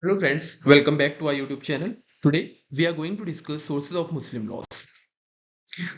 Hello friends, welcome back to our YouTube channel. Today we are going to discuss sources of Muslim laws.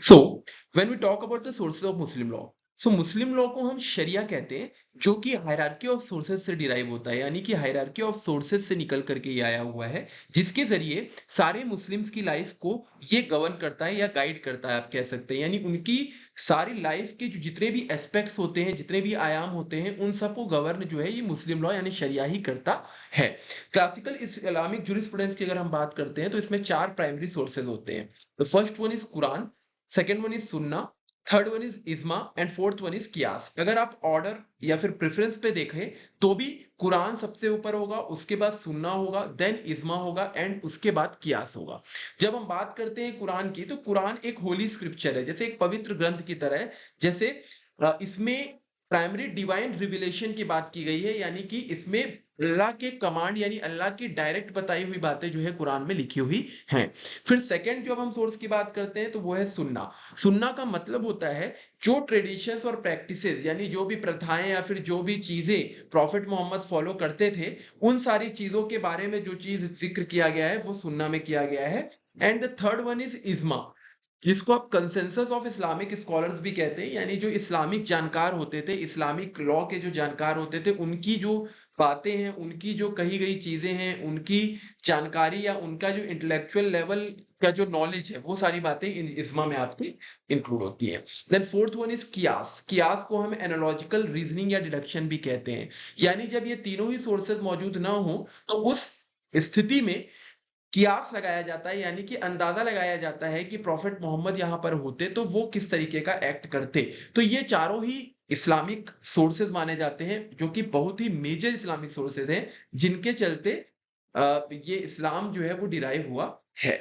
So, when we talk about the sources of Muslim law, Muslim law को हम शरिया कहते हैं, जो कि hierarchy of sources से derive होता है, यानी कि हायरार्की ऑफ सोर्सेस से निकल करके ये आया हुआ है, जिसके जरिए सारे मुस्लिम्स की लाइफ को ये गवर्न करता है या गाइड करता है, आप कह सकते हैं। यानी उनकी सारी लाइफ के जो जितने भी एस्पेक्ट्स होते हैं, जितने भी आयाम होते हैं, उन सबको गवर्न जो है ये मुस्लिम लॉ यानी शरिया ही करता है। क्लासिकल इस्लामिक जूरिस्प्रूडेंस की अगर हम बात करते हैं तो इसमें चार प्राइमरी सोर्सेज होते हैं। The first one is Quran, second one is sunnah, third one is ijma and fourth one is qiyas. अगर आप ऑर्डर या फिर प्रेफरेंस पे देखें तो भी कुरान सबसे ऊपर होगा, उसके बाद सुन्ना होगा, देन इज्मा होगा एंड उसके बाद कियास होगा। जब हम बात करते हैं कुरान की, तो कुरान एक होली स्क्रिप्चर है, जैसे एक पवित्र ग्रंथ की तरह है। जैसे इसमें प्राइमरी डिवाइन रिविलेशन की बात की गई है, यानी कि इसमें अल्लाह के कमांड यानी अल्लाह की डायरेक्ट बताई हुई बातें जो है कुरान में लिखी हुई हैं। फिर सेकंड जो हम सोर्स की बात करते हैं तो वो है सुन्ना। सुन्ना का मतलब होता है जो ट्रेडिशंस और प्रैक्टिसेस, यानी जो भी प्रथाएं या फिर जो भी चीजें प्रॉफिट मोहम्मद फॉलो करते थे, उन सारी चीजों के बारे में जो चीज जिक्र किया गया है वो सुन्ना में किया गया है। And the third one is ijma, जिसको आप कंसेंसस ऑफ इस्लामिक स्कॉलर्स भी कहते हैं, यानी जो इस्लामिक जानकार होते थे, इस्लामिक लॉ के जो जानकार होते थे, उनकी जो बातें हैं, उनकी जो कही गई चीजें हैं, उनकी जानकारी या उनका जो इंटेलेक्चुअल लेवल का जो नॉलेज है, वो सारी बातें इन इस्मा में आपकी इंक्लूड होती है। Then fourth one is qiyas. Qiyas को हम एनालॉजिकल रीजनिंग या डिडक्शन भी कहते हैं, यानी जब ये तीनों ही सोर्सेज मौजूद ना हो तो उस स्थिति में कियास लगाया जाता है, यानी कि अंदाजा लगाया जाता है कि प्रॉफिट मोहम्मद यहां पर होते तो वो किस तरीके का एक्ट करते। तो ये चारों ही इस्लामिक सोर्सेज माने जाते हैं, जो कि बहुत ही मेजर इस्लामिक सोर्सेज हैं, जिनके चलते ये इस्लाम जो है वो डिराइव हुआ है।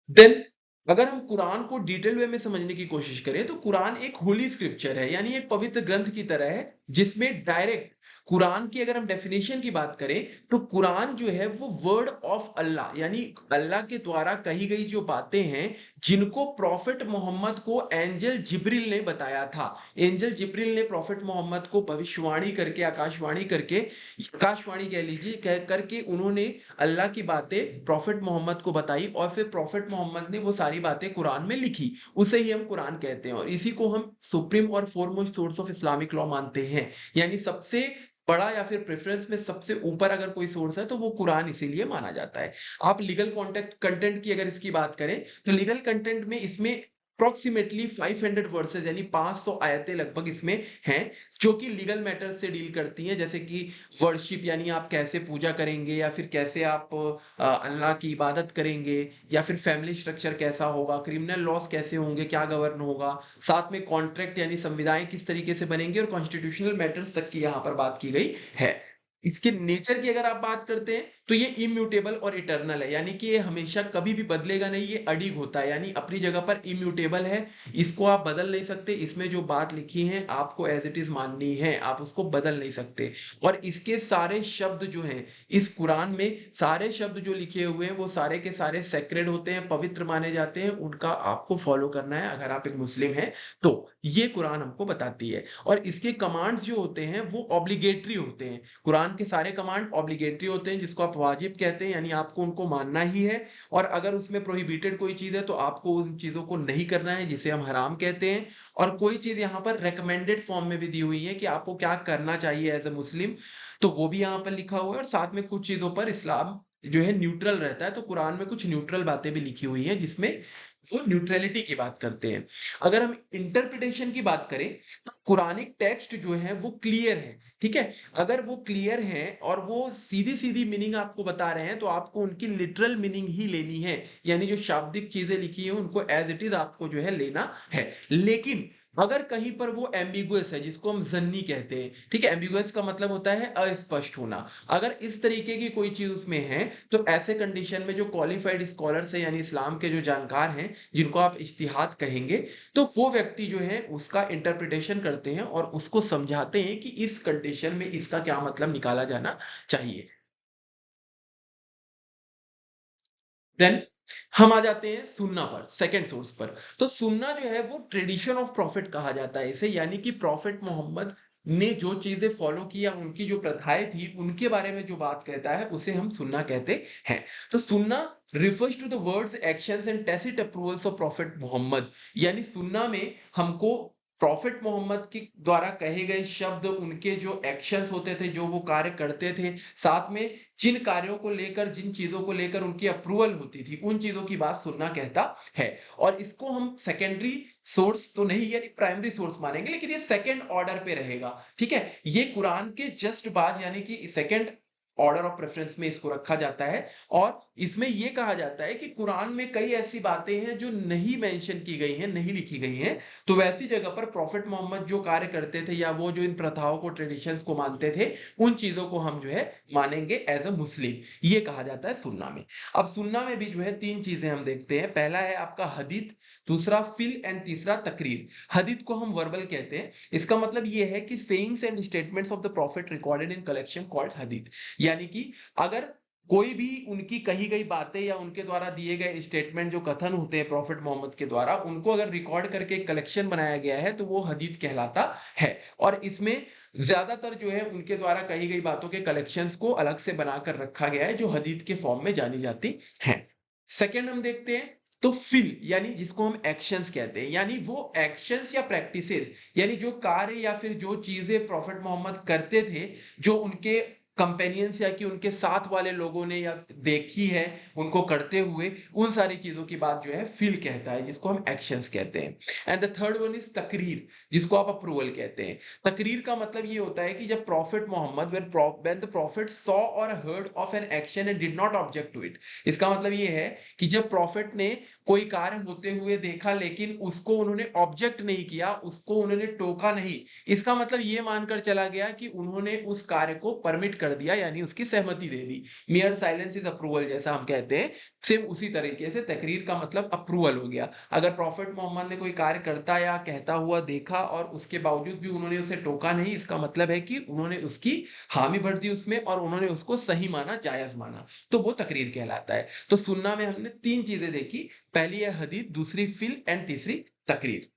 देन अगर हम कुरान को डिटेल वे में समझने की कोशिश करें तो कुरान एक होली स्क्रिप्चर है, यानी एक पवित्र ग्रंथ की तरह है, जिसमें डायरेक्ट कुरान की अगर हम डेफिनेशन की बात करें तो कुरान जो है वो वर्ड ऑफ अल्लाह, यानी अल्लाह के द्वारा कही गई जो बातें हैं, जिनको प्रॉफिट मोहम्मद को एंजल जिब्रील ने बताया था। एंजल जिब्रील ने प्रॉफिट मोहम्मद को भविष्यवाणी करके, आकाशवाणी करके, आकाशवाणी कह लीजिए, कह करके उन्होंने अल्लाह की बातें प्रॉफिट मोहम्मद को बताई, और फिर प्रॉफिट मोहम्मद ने वो सारी बातें कुरान में लिखी। उसे ही हम कुरान कहते हैं, और इसी को हम सुप्रीम और foremost source of Islamic law मानते हैं। यानी सबसे बड़ा या फिर प्रेफरेंस में सबसे ऊपर अगर कोई सोर्स है तो वो कुरान इसीलिए माना जाता है। आप लीगल कंटेंट की अगर इसकी बात करें तो लीगल कंटेंट में इसमें अप्रोक्सीमेटली 500 वर्सेज यानी 500 आयतें लगभग इसमें हैं, जो कि लीगल मैटर से डील करती हैं, जैसे कि वर्शिप यानी आप कैसे पूजा करेंगे, या फिर कैसे आप अल्लाह की इबादत करेंगे, या फिर फैमिली स्ट्रक्चर कैसा होगा, क्रिमिनल लॉस कैसे होंगे, क्या गवर्न होगा, साथ में कॉन्ट्रैक्ट यानी संविधाएं किस तरीके से बनेंगे, और कॉन्स्टिट्यूशनल मैटर्स तक की यहाँ पर बात की गई है। इसके नेचर की अगर आप बात करते हैं तो ये इम्यूटेबल और इटर्नल है, यानी कि ये हमेशा कभी भी बदलेगा नहीं, ये अडिग होता है, यानी अपनी जगह पर इम्यूटेबल है, इसको आप बदल नहीं सकते। इसमें जो बात लिखी है आपको एज इट इज माननी है, आप उसको बदल नहीं सकते। और इसके सारे शब्द जो हैं इस कुरान में, सारे शब्द जो लिखे हुए हैं वो सारे के सारे सेक्रेड होते हैं, पवित्र माने जाते हैं, उनका आपको फॉलो करना है अगर आप एक मुस्लिम हैं तो। ये कुरान हमको बताती है। और इसके कमांड्स जो होते हैं वो ऑब्लिगेटरी होते हैं। कुरान के सारे कमांड ऑब्लिगेटरी होते हैं, जिसको आप वाजिब कहते हैं, यानी आपको उनको मानना ही है। और अगर उसमें प्रोहिबिटेड कोई चीज है तो आपको उन चीजों को नहीं करना है, जिसे हम हराम कहते हैं। और कोई चीज यहाँ पर रेकमेंडेड फॉर्म में भी दी हुई है कि आपको क्या करना चाहिए एज ए मुस्लिम, तो वो भी यहाँ पर लिखा हुआ है। और साथ में कुछ चीजों पर इस्लाम जो है न्यूट्रल रहता है, तो कुरान में कुछ न्यूट्रल बातें भी लिखी हुई हैं, जिसमें वो न्यूट्रलिटी की बात करते हैं। अगर हम इंटरप्रिटेशन की बात करें तो कुरानिक टेक्स्ट जो है वो क्लियर है, ठीक है। अगर वो क्लियर है और वो सीधी सीधी मीनिंग आपको बता रहे हैं तो आपको उनकी लिटरल मीनिंग ही लेनी है, यानी जो शाब्दिक चीजें लिखी है उनको एज इट इज आपको जो है लेना है। लेकिन अगर कहीं पर वो एम्बिगुअस है, जिसको हम जन्नी कहते हैं, ठीक है, एम्बिगुअस का मतलब होता है अस्पष्ट होना, अगर इस तरीके की कोई चीज उसमें है तो ऐसे कंडीशन में जो क्वालिफाइड स्कॉलर्स है, यानी इस्लाम के जो जानकार हैं, जिनको आप इज्तिहाद कहेंगे, तो वो व्यक्ति जो है उसका इंटरप्रिटेशन करते हैं और उसको समझाते हैं कि इस कंडीशन में इसका क्या मतलब निकाला जाना चाहिए। देन हम आ जाते हैं सुन्ना पर, सेकंड सोर्स पर। तो सुन्ना जो है वो ट्रेडिशन ऑफ प्रॉफिट कहा जाता है इसे, यानी कि प्रॉफिट मोहम्मद ने जो चीजें फॉलो की या उनकी जो प्रथाएं थी उनके बारे में जो बात कहता है उसे हम सुन्ना कहते हैं। तो सुन्ना refers to the words, actions and tacit approvals of Prophet Mohammad, यानी सुन्ना में हमको प्रॉफिट मोहम्मद के द्वारा कहे गए शब्द, उनके जो एक्शंस होते थे, जो वो कार्य करते थे, साथ में जिन कार्यों को लेकर, जिन चीजों को लेकर उनकी अप्रूवल होती थी, उन चीजों की बात सुन्ना कहता है। और इसको हम सेकेंडरी सोर्स तो नहीं यानी प्राइमरी सोर्स मानेंगे, लेकिन ये सेकेंड ऑर्डर पे रहेगा, ठीक है। ये कुरान के जस्ट बाद यानी कि सेकेंड ऑर्डर ऑफ प्रेफरेंस में इसको रखा जाता है। और इसमें यह कहा जाता है कि कुरान में कई ऐसी बातें हैं जो नहीं मेंशन की गई हैं, नहीं लिखी गई हैं, तो वैसी जगह पर प्रॉफिट मोहम्मद जो कार्य करते थे या वो जो इन प्रथाओं को, ट्रेडिशंस को मानते थे, उन चीजों को हम जो है मानेंगे एज अ मुस्लिम, ये कहा जाता है सुन्ना में। अब सुन्ना में भी जो है तीन चीजें हम देखते हैं। पहला है आपका हदीथ, दूसरा फिल एंड तीसरा तकरीर। हदीथ को हम वर्बल कहते हैं। इसका मतलब यह है कि sayings and statements of the prophet recorded in collection called hadith, यानी कि अगर कोई भी उनकी कही गई बातें या उनके द्वारा दिए गए स्टेटमेंट, जो कथन होते हैं प्रॉफिट मोहम्मद के द्वारा, उनको अगर रिकॉर्ड करके एक कलेक्शन बनाया गया है तो वो हदीथ कहलाता है। और इसमें ज्यादातर जो है उनके द्वारा कही गई बातों के कलेक्शंस को अलग से बनाकर रखा गया है, जो हदीथ के फॉर्म में जानी जाती है। सेकेंड हम देखते हैं तो फिल, यानी जिसको हम एक्शंस कहते हैं, यानी वो एक्शंस या प्रैक्टिसेस, यानी जो कार्य या फिर जो चीजें प्रॉफिट मोहम्मद करते थे, जो उनके कंपेनियंस या कि उनके साथ वाले लोगों ने या देखी है उनको करते हुए, उन सारी चीजों की बात जो है फील कहता है, जिसको हम एक्शंस कहते हैं। And the third one is तकरीर, जिसको आप अप्रूवल कहते हैं। तकरीर का मतलब ये होता है कि जब prophet Mohammad when the prophet saw or heard of an action and did not object to it, इसका मतलब ये है कि जब प्रॉफिट ने कोई कार्य होते हुए देखा लेकिन उसको उन्होंने ऑब्जेक्ट नहीं किया, उसको उन्होंने टोका नहीं, इसका मतलब ये मानकर चला गया कि उन्होंने उस कार्य को परमिट कर दिया, यानी उसकी सहमति दे दी। मियर साइलेंस इज अप्रूवल जैसा हम कहते हैं, सेम उसी तरीके से तकरीर का मतलब अप्रूवल हो गया। अगर प्रॉफिट मोहम्मद ने कोई कार्य करता या कहता हुआ देखा और उसके बावजूद भी उन्होंने उसे टोका नहीं, इसका मतलब है कि उन्होंने उसकी हामी भर दी उसमें और उन्होंने उसको सही माना, जायज माना, तो वो तकरीर कहलाता है। तो सुन्ना में हमने तीन चीजें देखी, पहली है हदीथ, दूसरी फिल एंड तीसरी तकरीर।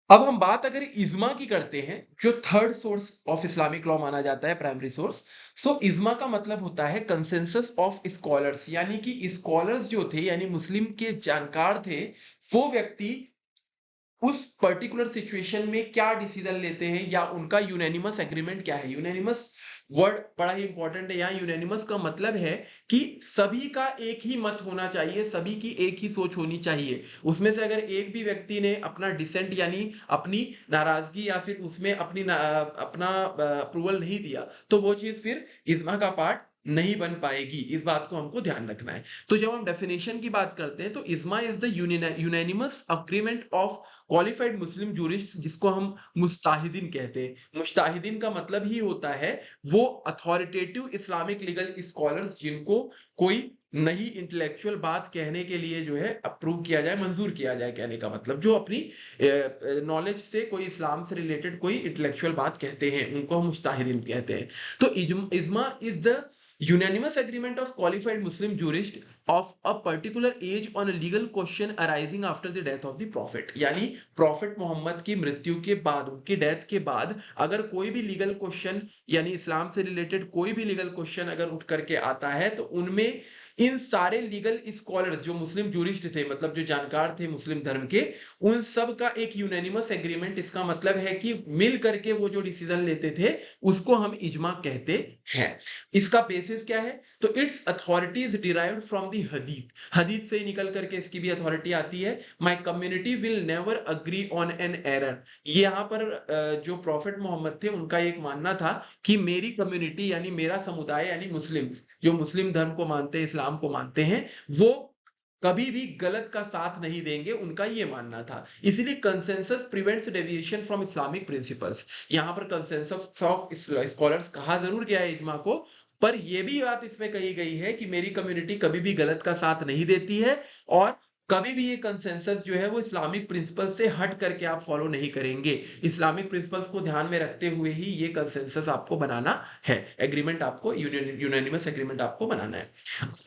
अब हम बात अगर इज्मा की करते हैं, जो third source of Islamic law माना जाता है, प्राइमरी सोर्स। सो इज्मा का मतलब होता है कंसेंसस ऑफ स्कॉलर्स, यानी कि स्कॉलर्स जो थे, यानी मुस्लिम के जानकार थे, वो व्यक्ति उस पर्टिकुलर सिचुएशन में क्या डिसीजन लेते हैं या उनका यूनानिमस एग्रीमेंट क्या है। यूनानिमस वर्ड बड़ा ही इंपॉर्टेंट है यहाँ। यूनानिमस का मतलब है कि सभी का एक ही मत होना चाहिए, सभी की एक ही सोच होनी चाहिए। उसमें से अगर एक भी व्यक्ति ने अपना डिसेंट यानी अपनी नाराजगी या फिर उसमें अपना अप्रूवल नहीं दिया, तो वो चीज फिर इज्मा का पार्ट नहीं बन पाएगी। इस बात को हमको ध्यान रखना है। तो जब हम डेफिनेशन की बात करते हैं तो ijma is the unanimous agreement of qualified Muslim jurist, जिसको हम मुस्ताहिदीन कहते हैं। मुस्ताहिदीन का मतलब ही होता है वो अथॉरिटेटिव इस्लामिक लीगल स्कॉलर्स, जिनको कोई नई इंटेलेक्चुअल बात कहने के लिए जो है अप्रूव किया जाए, मंजूर किया जाए, कहने का मतलब जो अपनी नॉलेज से कोई इस्लाम से रिलेटेड कोई इंटेलेक्चुअल बात कहते हैं, उनको हम मुस्ताहिदीन कहते हैं। तो ijma is the unanimous agreement of qualified Muslim jurist of a particular age on a legal question arising after the death of the prophet, यानी प्रॉफिट मोहम्मद की मृत्यु के बाद, उनकी डेथ के बाद अगर कोई भी लीगल क्वेश्चन यानी इस्लाम से रिलेटेड कोई भी लीगल क्वेश्चन अगर उठ करके आता है, तो उनमें इन सारे लीगल स्कॉलर्स जो मुस्लिम जूरिस्ट थे, मतलब जो जानकार थे मुस्लिम धर्म के, उन सब का एक यूनानिमस एग्रीमेंट, इसका मतलब है कि मिल करके वो जो डिसीजन लेते थे उसको हम इज्मा कहते हैं। इसका बेसिस क्या है? तो its authority is derived from the hadith, hadith से निकल करके इसकी भी अथॉरिटी आती है। My community will never agree on an error, ये यहाँ पर जो प्रॉफिट मोहम्मद थे उनका एक मानना था कि मेरी कम्युनिटी यानी मेरा समुदाय यानी मुस्लिम, जो मुस्लिम धर्म को मानते हैं, इस्लाम को मानते हैं, वो कभी भी गलत का साथ नहीं देंगे, उनका ये मानना था। इसीलिए consensus prevents deviation from Islamic principles, यहां पर कंसेंसस ऑफ स्कॉलर्स कहा जरूर गया है इज्मा को, पर यह भी बात इसमें कही गई है कि मेरी कम्युनिटी कभी भी गलत का साथ नहीं देती है और कभी भी ये कंसेंसस जो है वो इस्लामिक प्रिंसिपल से हट करके आप फॉलो नहीं करेंगे। इस्लामिक प्रिंसिपल्स को ध्यान में रखते हुए ही ये कंसेंसस आपको बनाना है, एग्रीमेंट आपको, यूनानिमस एग्रीमेंट आपको बनाना है।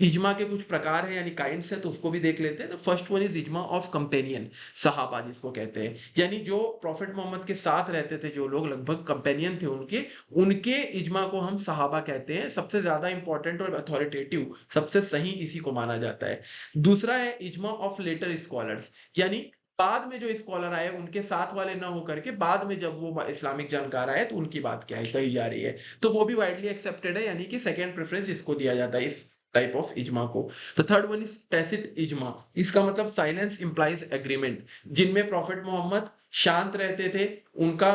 इजमा के कुछ प्रकार है यानी काइंड्स है, तो उसको भी देख लेते हैं। तो first one is ijma of companion Sahaba जिसको कहते हैं, यानी जो प्रॉफिट मोहम्मद के साथ रहते थे, जो लोग लगभग कंपेनियन थे उनके उनके इजमा को हम सहाबा कहते हैं। सबसे ज्यादा इंपॉर्टेंट और अथॉरिटेटिव, सबसे सही इसी को माना जाता है। दूसरा है इजमा ऑफ लेटर स्कॉलर्स, यानी बाद में जो स्कॉलर आए उनके साथ वाले ना होकर के बाद में जब वो इस्लामिक जानकार आए तो उनकी बात क्या है कही जा रही है, तो वो भी वाइडली एक्सेप्टेड है, यानी कि सेकंड प्रेफरेंस इसको दिया जाता है, इस टाइप ऑफ इजमा को। The third one is tacit इजमा, इसका मतलब साइलेंस इंप्लाइज एग्रीमेंट, जिनमें प्रॉफिट मोहम्मद शांत रहते थे, उनका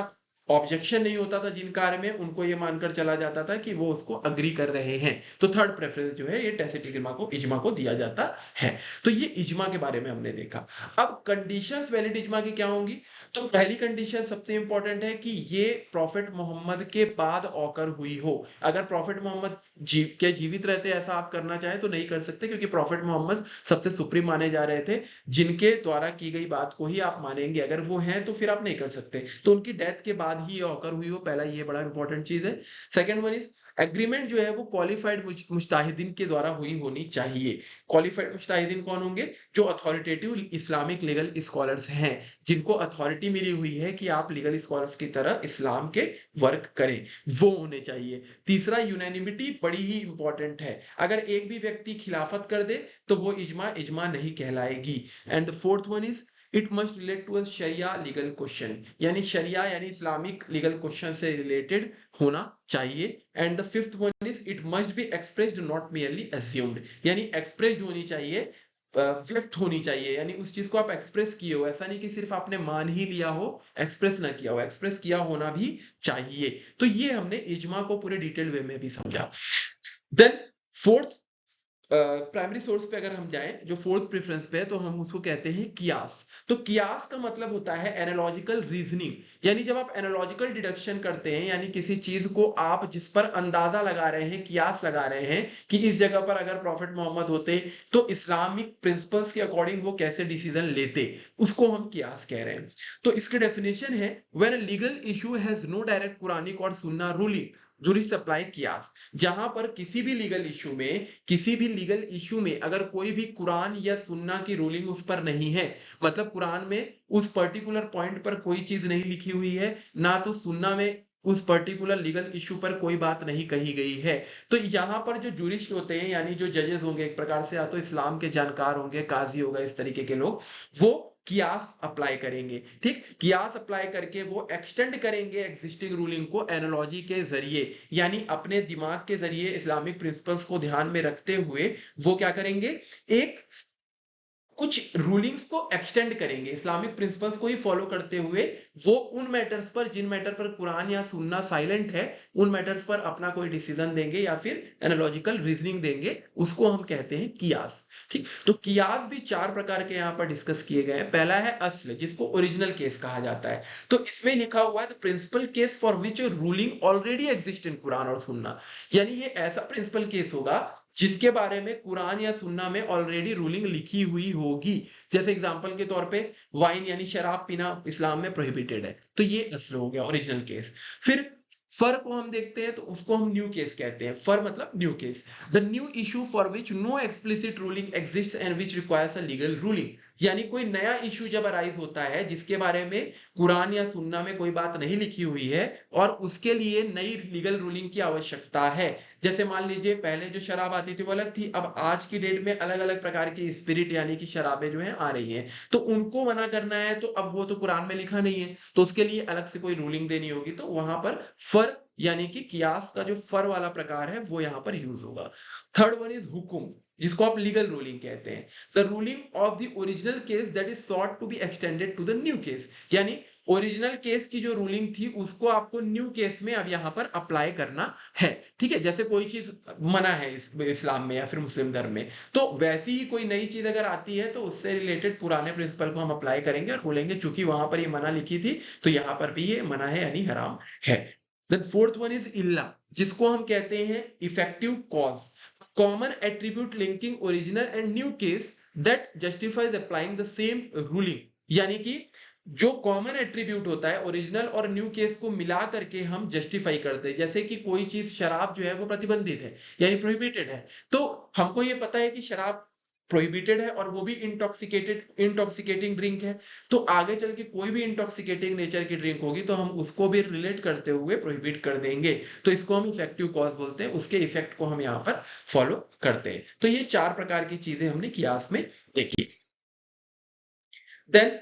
ऑब्जेक्शन नहीं होता था जिन कार्य में, उनको ये मानकर चला जाता था कि वो उसको अग्री कर रहे हैं, तो थर्ड प्रेफरेंस जो है ये टैसिट इजमा को दिया जाता है। तो ये इजमा के बारे में हमने देखा। अब कंडीशंस वैलिड इजमा की क्या होंगी? तो पहली कंडीशन सबसे इंपॉर्टेंट है कि ये प्रॉफिट मोहम्मद के बाद ऑकर हुई हो। अगर प्रॉफिट मोहम्मद जीवित रहते ऐसा आप करना चाहें तो नहीं कर सकते, क्योंकि प्रॉफिट मोहम्मद सबसे सुप्रीम माने जा रहे थे, जिनके द्वारा की गई बात को ही आप मानेंगे, अगर वो हैं तो फिर आप नहीं कर सकते, तो उनकी डेथ के बाद ही ये ऑकर हुई हो, पहला ये बड़ा इंपॉर्टेंट चीज है। सेकंड वन इज एग्रीमेंट जो है वो क्वालिफाइड मुजताहिदीन के द्वारा हुई होनी चाहिए। क्वालिफाइड मुजताहिदीन कौन होंगे? जो अथॉरिटेटिव इस्लामिक लीगल स्कॉलर्स हैं, जिनको अथॉरिटी मिली हुई है कि आप लीगल स्कॉलर्स की तरह इस्लाम के वर्क करें, वो होने चाहिए। तीसरा यूनानिमिटी बड़ी ही इंपॉर्टेंट है, अगर एक भी व्यक्ति खिलाफत कर दे तो वो इजमा नहीं कहलाएगी। And the fourth one is it must relate to a शरिया लीगल क्वेश्चन, यानी शरिया यानी इस्लामिक लीगल क्वेश्चन से रिलेटेड होना चाहिए। And the fifth one is it must be expressed not merely assumed, यानी एक्सप्रेस्ड होनी चाहिए, व्यक्त होनी चाहिए, यानी उस चीज को आप एक्सप्रेस किए हो, ऐसा नहीं कि सिर्फ आपने मान ही लिया हो, एक्सप्रेस ना किया हो, एक्सप्रेस किया होना भी चाहिए। तो ये हमने इजमा को पूरे डिटेल वे में भी समझा। देन फोर्थ प्राइमरी सोर्स पे अगर हम जाएं, जो फोर्थ प्रेफरेंस पे है, तो हम उसको कहते हैं कियास। तो कियास का मतलब होता है एनालॉजिकल रीजनिंग, यानी जब आप एनालॉजिकल डिडक्शन करते हैं, यानी किसी चीज को आप जिस पर अंदाजा लगा रहे हैं, कियास लगा रहे हैं कि इस जगह पर अगर प्रॉफिट मोहम्मद होते तो इस्लामिक प्रिंसिपल्स के अकॉर्डिंग वो कैसे डिसीजन लेते, उसको हम कियास कह रहे हैं। तो इसकी डेफिनेशन है when a legal issue has no direct Quranic और सुन्ना रूलिंग जुरिस्ट अप्लाई कियास, जहां पर किसी भी लीगल इशू में अगर कोई भी कुरान या सुन्ना की रूलिंग उस पर नहीं है, मतलब कुरान में उस पर्टिकुलर पॉइंट पर कोई चीज नहीं लिखी हुई है, ना तो सुन्ना में उस पर्टिकुलर लीगल इशू पर कोई बात नहीं कही गई है, तो यहाँ पर जो जूरिस्ट होते हैं यानी जो जजेस होंगे, एक प्रकार से या तो इस्लाम के जानकार होंगे, काजी होगा, इस तरीके के लोग, वो कियास अप्लाई करेंगे। ठीक, कियास अप्लाई करके वो एक्सटेंड करेंगे एग्जिस्टिंग रूलिंग को एनालॉजी के जरिए, यानी अपने दिमाग के जरिए इस्लामिक प्रिंसिपल्स को ध्यान में रखते हुए वो क्या करेंगे, एक कुछ रूलिंग्स को एक्सटेंड करेंगे इस्लामिक प्रिंसिपल्स को ही फॉलो करते हुए, वो उन मैटर्स पर जिन मैटर पर कुरान या सुन्ना साइलेंट है, उन मैटर्स पर अपना कोई डिसीजन देंगे या फिर एनालॉजिकल रीजनिंग देंगे, उसको हम कहते हैं कियास। ठीक, तो कियास भी चार प्रकार के यहाँ पर डिस्कस किए गए हैं। पहला है अस्ल, जिसको ओरिजिनल केस कहा जाता है, तो इसमें लिखा हुआ है the principal case for which ruling already exist in Quran और सुन्ना, यानी ये ऐसा प्रिंसिपल केस होगा जिसके बारे में कुरान या सुन्ना में ऑलरेडी रूलिंग लिखी हुई होगी। जैसे एग्जांपल के तौर पे वाइन यानी शराब पीना इस्लाम में प्रोहिबिटेड है, तो ये असल हो गया ओरिजिनल केस। फिर फर को हम देखते हैं तो उसको हम न्यू केस कहते हैं, फर मतलब new case, the new issue for which no explicit ruling exist and which requires a legal ruling, यानी कोई नया इशू जब अराइज होता है जिसके बारे में कुरान या सुन्ना में कोई बात नहीं लिखी हुई है और उसके लिए नई लीगल रूलिंग की आवश्यकता है। जैसे मान लीजिए पहले जो शराब आती थी वो अलग थी, अब आज की डेट में अलग अलग प्रकार की स्पिरिट यानी कि शराबें जो है आ रही हैं, तो उनको मना करना है, तो अब वो तो कुरान में लिखा नहीं है, तो उसके लिए अलग से कोई रूलिंग देनी होगी, तो वहां पर फर यानी कि कियास का जो फर वाला प्रकार है वो यहाँ पर यूज होगा। थर्ड वन इज हुकुम, जिसको आप लीगल रूलिंग कहते हैं, the ruling of the original case that is sought to be extended to the new case, यानी ओरिजिनल केस की जो रूलिंग थी उसको आपको न्यू केस में अब यहाँ पर अप्लाई करना है। ठीक है, जैसे कोई चीज मना है इस्लाम में या फिर मुस्लिम धर्म में, तो वैसी ही कोई नई चीज अगर आती है तो उससे रिलेटेड पुराने प्रिंसिपल को हम अप्लाई करेंगे और बोलेंगे चूंकि वहां पर ये मना लिखी थी तो यहाँ पर भी ये मना है यानी हराम है। देन फोर्थ वन इज इल्ला, जिसको हम कहते हैं effective cause, common attribute linking original and new case that justifies applying the same ruling, यानी कि जो कॉमन एट्रीब्यूट होता है ओरिजिनल और न्यू केस को मिला करके हम जस्टिफाई करते हैं। जैसे कि कोई चीज शराब जो है वो प्रतिबंधित है यानी प्रोहिबिटेड है, तो हमको ये पता है कि शराब प्रोहिबिटेड है और वो भी इंटॉक्सिकेटिंग ड्रिंक है, तो आगे चल के कोई भी इंटॉक्सिकेटिंग नेचर की ड्रिंक होगी तो हम उसको भी रिलेट करते हुए प्रोहिबिट कर देंगे, तो इसको हम इफेक्टिव कॉज बोलते हैं, उसके इफेक्ट को हम यहाँ पर फॉलो करते हैं। तो ये 4 प्रकार की चीजें हमने कियास में देखी। देन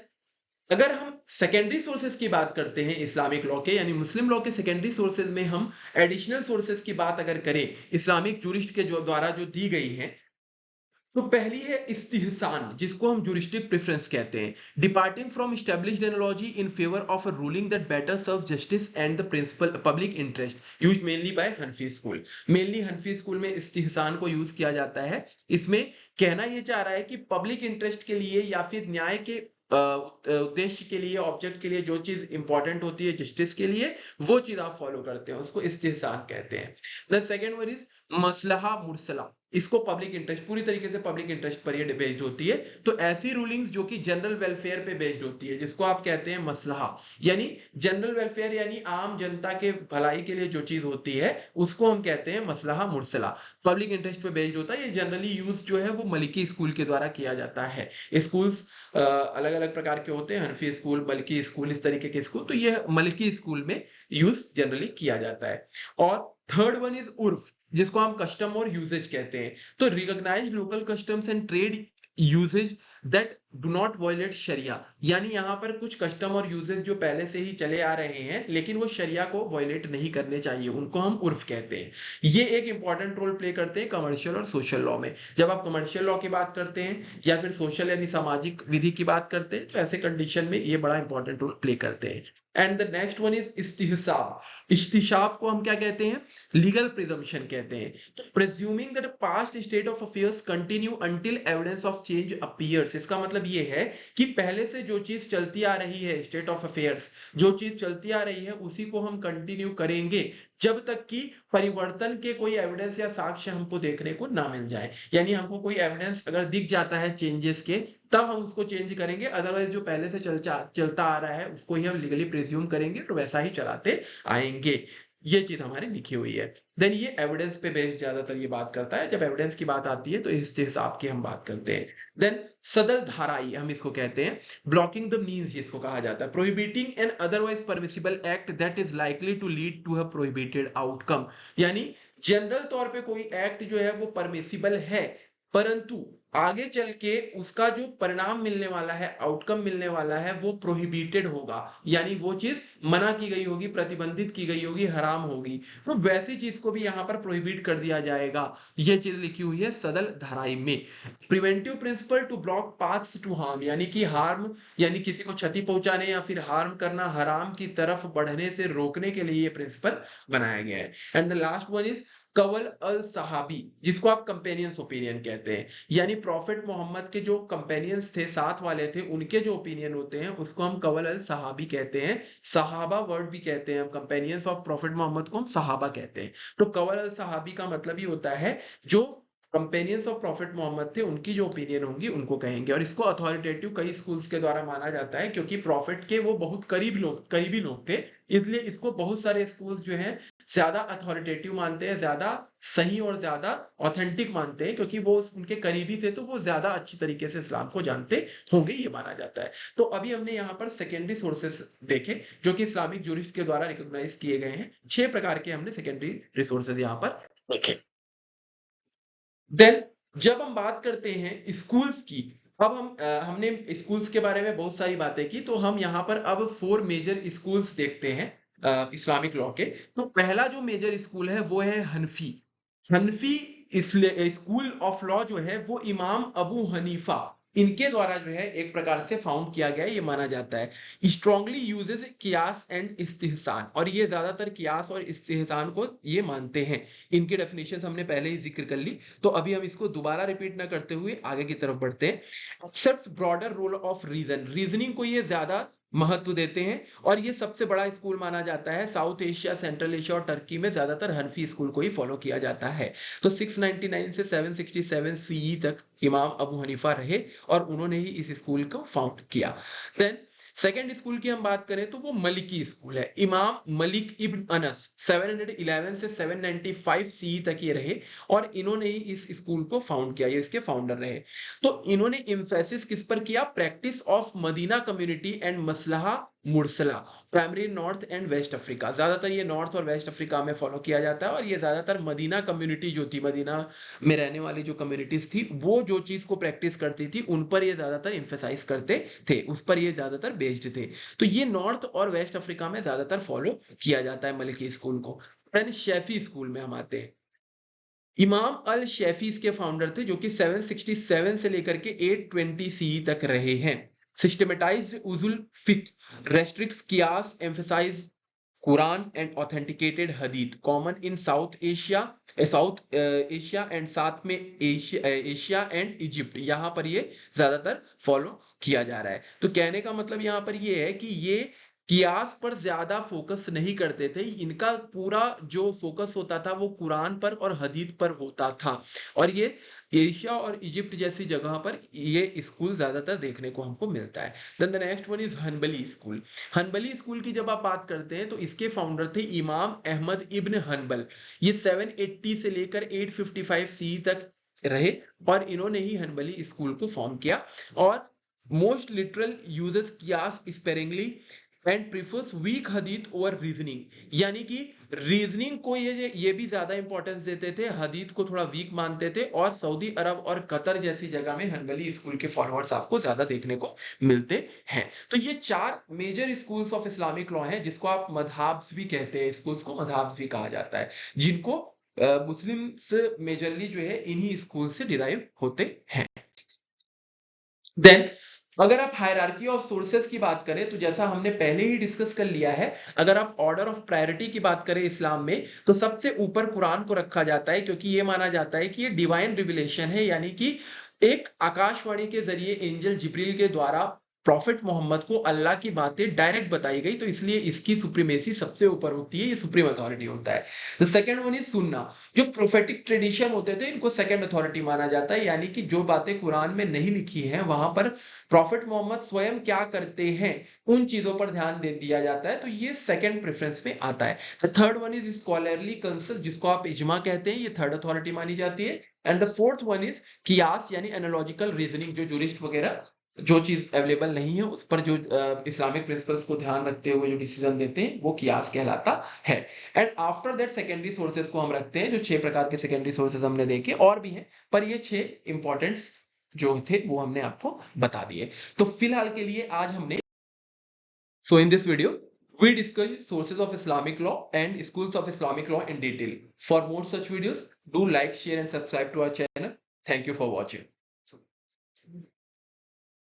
अगर हम सेकेंडरी सोर्सेज की बात करते हैं इस्लामिक लॉ के, यानी मुस्लिम लॉ के सेकेंडरी सोर्सेज में हम एडिशनल सोर्सेज की बात अगर करें इस्लामिक जूरिस्ट के द्वारा जो दी गई है, तो पहली है इस्तिहसान, जिसको हम जूरिस्टिक प्रेफरेंस कहते हैं, departing from established analogy in favour of a ruling that better serve justice and the principle public interest used mainly by Hanafi school. Mainly Hanafi school में इस्तिहसान को यूज किया जाता है। इसमें कहना यह चाह रहा है कि पब्लिक इंटरेस्ट के लिए या फिर न्याय के उद्देश्य के लिए, ऑब्जेक्ट के लिए जो चीज इंपॉर्टेंट होती है जस्टिस के लिए, वो चीज आप फॉलो करते हैं, उसको इस्तिहसान कहते हैं। द सेकंड वन इज मसलहा मुरसला, इसको पब्लिक इंटरेस्ट, पूरी तरीके से पब्लिक इंटरेस्ट पर ये बेस्ड होती है, तो ऐसी रूलिंग्स जो कि जनरल वेलफेयर पे बेस्ड होती है जिसको आप कहते हैं मसलहा, यानी जनरल वेलफेयर यानी आम जनता के भलाई के लिए जो चीज होती है उसको हम कहते हैं मसलहा मुरसला, पब्लिक इंटरेस्ट पे बेस्ड होता है। ये जनरली यूज जो है वो मलिकी स्कूल के द्वारा किया जाता है। स्कूल्स अलग अलग प्रकार के होते हैं, हनफी स्कूल, मलिकी स्कूल, इस तरीके के स्कूल, तो ये मलिकी स्कूल में यूज जनरली किया जाता है। और थर्ड वन इज उर्फ, जिसको हम कस्टम और यूजेज कहते हैं, तो recognised local customs and trade usages that do not violate शरिया, यानी यहाँ पर कुछ कस्टम और यूजेज जो पहले से ही चले आ रहे हैं लेकिन वो शरिया को वायलेट नहीं करने चाहिए, उनको हम उर्फ कहते हैं। ये एक इंपॉर्टेंट रोल प्ले करते हैं कमर्शियल और सोशल लॉ में। जब आप कमर्शियल लॉ की बात करते हैं या फिर सोशल यानी सामाजिक विधि की बात करते हैं, तो ऐसे कंडीशन में ये बड़ा इंपॉर्टेंट रोल प्ले करते हैं। And the next one is इस्तिहसाब। इस्तिशाब को हम क्या कहते हैं? लीगल प्रिजम्पशन कहते हैं। तो presuming that past state of affairs continue until evidence of change appears, इसका मतलब ये है कि पहले से जो चीज चलती आ रही है, स्टेट ऑफ अफेयर्स जो चीज चलती आ रही है उसी को हम कंटिन्यू करेंगे जब तक कि परिवर्तन के कोई एविडेंस या साक्ष्य हमको देखने को ना मिल जाए। यानी हमको कोई एविडेंस अगर दिख जाता है चेंजेस के, तब हम उसको चेंज करेंगे, अदरवाइज जो पहले से चलता आ रहा है उसको ही हम लीगली प्रिज्यूम करेंगे, तो वैसा ही चलाते आएंगे। ये चीज हमारी लिखी हुई है। देन ये एविडेंस पे बेस्ड ज्यादातर ये बात करता है, जब एविडेंस की बात आती है तो इस हिसाब की हम बात करते हैं। देन सदल धाराई हम इसको कहते हैं, ब्लॉकिंग द मीन्स जिसको कहा जाता है, prohibiting an otherwise permissible act that is likely to lead to a prohibited outcome, यानी जनरल तौर पे कोई एक्ट जो है वो परमिसिबल है परंतु आगे चल के उसका जो परिणाम मिलने वाला है, आउटकम मिलने वाला है, वो प्रोहिबिटेड होगा, यानी वो चीज मना की गई होगी, प्रतिबंधित की गई होगी, हराम होगी, तो वैसी चीज को भी यहां पर प्रोहिबिट कर दिया जाएगा। ये चीज लिखी हुई है सदल धाराई में। Preventive principle to block paths to harm, यानी कि हार्म यानी किसी को क्षति पहुंचाने या फिर हार्म करना, हराम की तरफ बढ़ने से रोकने के लिए ये प्रिंसिपल बनाया गया है। And the last one is कवल अल सहाबी, जिसको आप कंपेनियंस ओपिनियन कहते हैं, यानी प्रॉफिट मोहम्मद के जो कंपेनियंस थे, साथ वाले थे, उनके जो ओपिनियन होते हैं उसको हम कवल अल सहाबी कहते हैं। सहाबा वर्ड भी कहते हैं हम, कंपेनियंस ऑफ प्रॉफिट मोहम्मद को हम सहाबा कहते हैं। तो कवल अल सहाबी का मतलब ही होता है जो कंपेनियंस ऑफ प्रॉफिट मोहम्मद थे उनकी जो ओपिनियन होंगी उनको कहेंगे। और इसको अथॉरिटेटिव कई स्कूल्स के द्वारा माना जाता है क्योंकि प्रॉफिट के वो बहुत करीबी लोग थे, इसलिए इसको बहुत सारे स्कूल्स जो हैं ज्यादा अथॉरिटेटिव मानते हैं, ज्यादा सही और ज्यादा ऑथेंटिक मानते हैं, क्योंकि वो उनके करीबी थे तो वो ज्यादा अच्छी तरीके से इस्लाम को जानते होंगे, ये माना जाता है। तो अभी हमने यहाँ पर सेकेंडरी सोर्सेस देखे जो कि इस्लामिक जूरिस्ट के द्वारा रिकॉग्नाइज किए गए हैं। 6 प्रकार के हमने सेकेंडरी रिसोर्सेज यहाँ पर देखे। देन जब हम बात करते हैं स्कूल्स की, अब हमने स्कूल्स के बारे में बहुत सारी बातें की, तो हम यहाँ पर अब 4 मेजर स्कूल्स देखते हैं इस्लामिक लॉ के। तो पहला जो मेजर स्कूल है वो है हनफी। हनफी स्कूल ऑफ लॉ जो है वो इमाम अबू हनीफा इनके द्वारा जो है एक प्रकार से फाउंड किया गया, ये माना जाता है। स्ट्रांगली यूजेस कियास एंड इस्तिहसान, और ये ज्यादातर कियास और इस्तिहसान को ये मानते हैं। इनके डेफिनेशंस हमने पहले ही जिक्र कर ली, तो अभी हम इसको दोबारा रिपीट ना करते हुए आगे की तरफ बढ़ते हैं। Accept broader role of reason, reasoning को ये ज्यादा महत्व देते हैं और ये सबसे बड़ा स्कूल माना जाता है। साउथ एशिया, सेंट्रल एशिया और टर्की में ज्यादातर हनफी स्कूल को ही फॉलो किया जाता है। तो 699 से 767 सीई तक इमाम अबू हनीफा रहे और उन्होंने ही इस स्कूल को फाउंड किया। देन सेकेंड स्कूल की हम बात करें तो वो मलिकी स्कूल है। इमाम मलिक इब्न अनस 711 से 795 सीई तक ये रहे और इन्होंने ही इस स्कूल को फाउंड किया, ये इसके फाउंडर रहे। तो इन्होंने एम्फेसिस किस पर किया? Practice of Medina community and मसलहा मुरसला, primary north and west Africa. ज्यादातर ये नॉर्थ और वेस्ट अफ्रीका में फॉलो किया जाता है और ये ज्यादातर मदीना कम्युनिटी जो थी, मदीना में रहने वाली जो कम्युनिटीज थी, वो जो चीज को प्रैक्टिस करती थी उन पर ये ज्यादातर एम्फेसाइज करते थे, उस पर ये ज्यादातर बेस्ड थे। तो ये नॉर्थ और वेस्ट अफ्रीका में ज्यादातर फॉलो किया जाता है मलिकी स्कूल को। देन शैफी स्कूल में हम आते हैं। इमाम अल शैफी इसके फाउंडर थे जो कि 767 से लेकर के 820 सीई तक रहे हैं। सिस्टमेटाइज्ड उजुल फिक, रेस्ट्रिक्ट्स कियास, एम्फसाइज कुरान एंड ऑथेंटिकेटेड हदीथ, common in South Asia and साथ में एशिया एंड इजिप्ट, यहां पर ये ज्यादातर फॉलो किया जा रहा है। तो कहने का मतलब यहां पर ये है कि ये कियास पर ज्यादा फोकस नहीं करते थे, इनका पूरा जो फोकस होता था वो कुरान पर और हदीथ पर होता था। और ये एशिया और इजिप्ट जैसी जगह पर ये स्कूल ज्यादातर देखने को हमको मिलता है। Then the next one is Hanbali school. Hanbali school की जब आप बात करते हैं तो इसके फाउंडर थे इमाम अहमद इब्न हनबल। ये 780 से लेकर 855 सी तक रहे और इन्होंने ही हनबली स्कूल को फॉर्म किया। और मोस्ट लिटरल यूजेस कियास स्पेरिंगली एंड प्रीफर्स वीक हदीथ ओवर रीजनिंग, यानी कि रीजनिंग को ये भी ज्यादा इंपॉर्टेंस देते थे, हदीथ को थोड़ा वीक मानते थे। और सऊदी अरब और कतर जैसी जगह में हनबली स्कूल के फॉलोअर्स आपको ज्यादा देखने को मिलते हैं। तो ये 4 major schools of Islamic law हैं, जिसको आप मधाब्स भी कहते हैं, स्कूल्स को मधाब्स भी कहा जाता है, जिनको मुस्लिम्स मेजरली जो है इन्हीं स्कूल से डिराइव होते हैं। देन अगर आप हायरार्की ऑफ सोर्सेस की बात करें तो जैसा हमने पहले ही डिस्कस कर लिया है, अगर आप ऑर्डर ऑफ प्रायोरिटी की बात करें इस्लाम में तो सबसे ऊपर कुरान को रखा जाता है, क्योंकि ये माना जाता है कि ये डिवाइन रिविलेशन है, यानी कि एक आकाशवाणी के जरिए एंजल जिब्रील के द्वारा प्रॉफिट मोहम्मद को अल्लाह की बातें डायरेक्ट बताई गई, तो इसलिए इसकी सुप्रीमेसी सबसे ऊपर होती है, ये सुप्रीम अथॉरिटी होता है। द सेकंड वन इज सुन्ना। जो प्रोफेटिक ट्रेडिशन होते थे इनको सेकंड अथॉरिटी माना जाता है, यानी कि जो बातें कुरान में नहीं लिखी हैं वहां पर प्रॉफिट मोहम्मद स्वयं क्या करते हैं उन चीजों पर ध्यान दे दिया जाता है, तो ये सेकंड प्रेफरेंस में आता है। The third one is scholarly consensus, जिसको आप इजमा कहते हैं, ये थर्ड अथॉरिटी मानी जाती है। And the fourth one is कियास, यानी एनालॉजिकल रीजनिंग, जो जूरिस्ट वगैरह जो चीज अवेलेबल नहीं है उस पर जो इस्लामिक प्रिंसिपल्स को ध्यान रखते हुए जो डिसीजन देते हैं वो कियास कहलाता है। And after that secondary sources को हम रखते हैं, जो 6 प्रकार के सेकेंडरी सोर्सेज हमने देखे, और भी हैं पर ये 6 इंपॉर्टेंट्स जो थे वो हमने आपको बता दिए। तो फिलहाल के लिए आज हमने So in this video, we discussed sources of Islamic law and schools of Islamic law in detail. For more such videos, do like, share and subscribe to our channel. Thank you for watching.